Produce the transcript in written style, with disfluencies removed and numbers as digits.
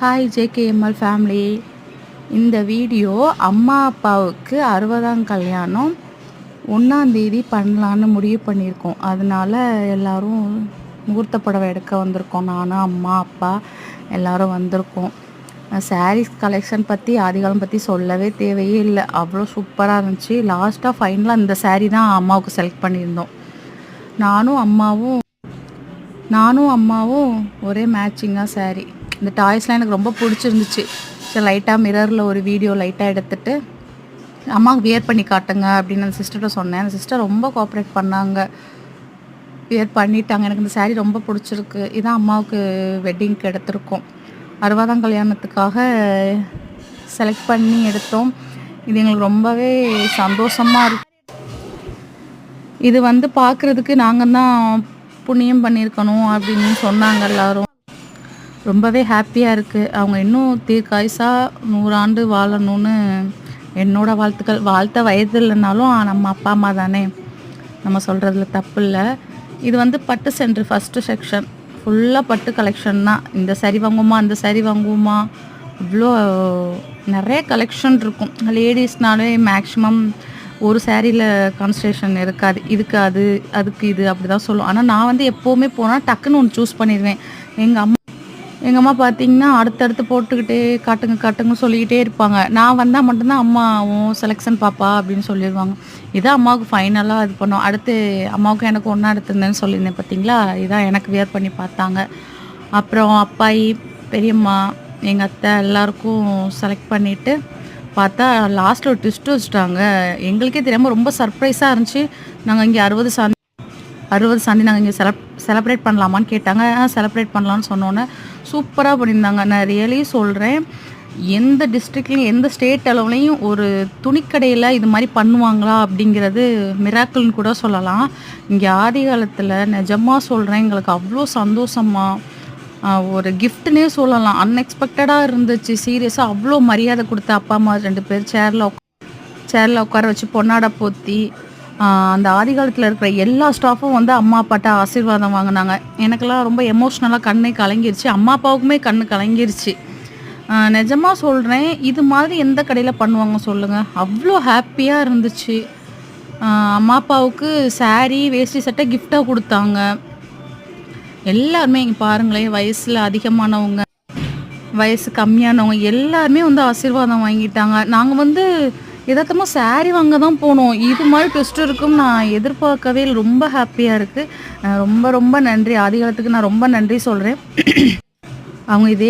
Hi JKML family. இந்த video அம்மா அப்பாவுக்கு 60ஆம் கல்யாணம் 1ஆம் தேதி பண்ணலான்னு முடிவு பண்ணியிருக்கோம். அதனால எல்லோரும் முகூர்த்த புடவை எடுக்க வந்திருக்கோம். நானும் அம்மா அப்பா எல்லோரும் வந்திருக்கோம். சாரீஸ் கலெக்ஷன் பற்றி ஆதிகாலம் பற்றி சொல்லவே தேவையே இல்லை. அவ்வளோ சூப்பராக இருந்துச்சு. லாஸ்ட்டாக ஃபைனலாக இந்த சாரீ தான் அம்மாவுக்கு செலக்ட் பண்ணியிருந்தோம். நானும் அம்மாவும் ஒரே மேட்சிங்காக சாரீ. இந்த டாய்ஸ்லாம் எனக்கு ரொம்ப பிடிச்சிருந்துச்சு. சரி, லைட்டாக மிரரில் ஒரு வீடியோ லைட்டாக எடுத்துகிட்டு அம்மாவுக்கு வியர் பண்ணி காட்டுங்க அப்படின்னு அந்த சிஸ்டர்கிட்ட சொன்னேன். அந்த சிஸ்டர் ரொம்ப கோஆப்ரேட் பண்ணாங்க, வியர் பண்ணிட்டாங்க. எனக்கு இந்த சாரீ ரொம்ப பிடிச்சிருக்கு. இதான் அம்மாவுக்கு வெட்டிங்க்கு எடுத்திருக்கோம். 60ஆம் கல்யாணத்துக்காக செலக்ட் பண்ணி எடுத்தோம். இது எங்களுக்கு ரொம்பவே சந்தோஷமாக இருக்கு. இது பார்க்குறதுக்கு நாங்கள் தான் புண்ணியம் பண்ணியிருக்கணும் அப்படின்னு சொன்னாங்க எல்லோரும். ரொம்பவே ஹாப்பியாக இருக்குது. அவங்க இன்னும் தீர்க்காயுசாக 100 ஆண்டு வாழணும்னு என்னோட வாழ்த்துக்கள். வாழ்த்த வயது இல்லைனாலும் நம்ம அப்பா அம்மா தானே, நம்ம சொல்கிறதுல தப்பு இல்லை. இது பட்டு சென்ட்ரு ஃபஸ்ட்டு செக்ஷன் ஃபுல்லாக பட்டு கலெக்ஷன் தான். இந்த சாரீ வாங்குவோமா அந்த சாரீ வாங்குவோமா, இவ்வளோ நிறைய கலெக்ஷன் இருக்கும். லேடிஸ்னாலே மேக்ஸிமம் ஒரு சாரியில் கான்சன்ட்ரேஷன் இருக்காது. இதுக்கு அது, அதுக்கு இது, அப்படி தான் சொல்லுவோம். ஆனால் நான் எப்போவுமே போனால் டக்குன்னு ஒன்று சூஸ் பண்ணிடுவேன். எங்கள் அம்மா பார்த்திங்கன்னா அடுத்தடுத்து போட்டுக்கிட்டே காட்டுங்க சொல்லிக்கிட்டே இருப்பாங்க. நான் வந்தால் மட்டும்தான் அம்மா உன் செலெக்ஷன் பாப்பா அப்படின்னு சொல்லிடுவாங்க. இதான் அம்மாவுக்கு ஃபைனலாக இது பண்ணோம். அடுத்து அம்மாவுக்கு எனக்கு ஒன்றா எடுத்திருந்தேன்னு சொல்லியிருந்தேன் பார்த்தீங்களா, இதான் எனக்கு வியர் பண்ணி பார்த்தாங்க. அப்புறம் அப்பாயி, பெரியம்மா, எங்கள் அத்தை எல்லாருக்கும் செலக்ட் பண்ணிவிட்டு பார்த்தா லாஸ்ட்டில் ஒரு ட்விஸ்ட் வச்சுட்டாங்க. எங்களுக்கே தெரியாமல் ரொம்ப சர்ப்ரைஸாக இருந்துச்சு. நாங்கள் இங்கே 60 சாந்தி நாங்கள் இங்கே செலப்ரேட் பண்ணலாமான்னு கேட்டாங்க. செலப்ரேட் பண்ணலான்னு சொன்னோன்னே சூப்பராக பண்ணியிருந்தாங்க. நான் ரியலி சொல்கிறேன், எந்த டிஸ்ட்ரிக்ட்லேயும் எந்த ஸ்டேட் அளவுலேயும் ஒரு துணிக்கடையில் இது மாதிரி பண்ணுவாங்களா அப்படிங்கிறது மிராக்கிள்னு கூட சொல்லலாம். இங்கே ஆதி காலத்தில் நிஜமாக சொல்கிறேன், எங்களுக்கு அவ்வளோ சந்தோஷமாக ஒரு கிஃப்ட்னே சொல்லலாம். அன்எக்ஸ்பெக்டடாக இருந்துச்சு. சீரியஸாக அவ்வளோ மரியாதை கொடுத்து அப்பா அம்மா 2 பேர் சேரில் உட்கார வச்சு பொன்னாடை போற்றி அந்த ஆதி காலத்தில் இருக்கிற எல்லா ஸ்டாஃபும் அம்மா அப்பாட்ட ஆசீர்வாதம் வாங்கினாங்க. எனக்கெல்லாம் ரொம்ப எமோஷ்னலாக கண்ணே கலங்கிருச்சு. அம்மா அப்பாவுக்குமே கண்ணு கலங்கிருச்சு. நிஜமாக சொல்கிறேன், இது மாதிரி எந்த கடையில் பண்ணுவாங்க சொல்லுங்கள். அவ்வளோ ஹாப்பியாக இருந்துச்சு. அம்மா அப்பாவுக்கு சாரீ, வேஷ்டி சட்டை கிஃப்டாக கொடுத்தாங்க. எல்லாருமே இங்கே பாருங்களேன், வயசில் அதிகமானவங்க, வயசு கம்மியானவங்க எல்லாருமே ஆசீர்வாதம் வாங்கிட்டாங்க. நாங்கள் எதார்த்தமாக சாரீ வாங்க தான் போனோம். இது மாதிரி ட்விஸ்ட் இருக்குன்னு நான் எதிர்பார்க்கவே இல்லை. ரொம்ப ஹாப்பியாக இருக்குது. ரொம்ப ரொம்ப நன்றி. ஆதிகாலத்துக்கு நான் ரொம்ப நன்றி சொல்கிறேன். அவங்க இதே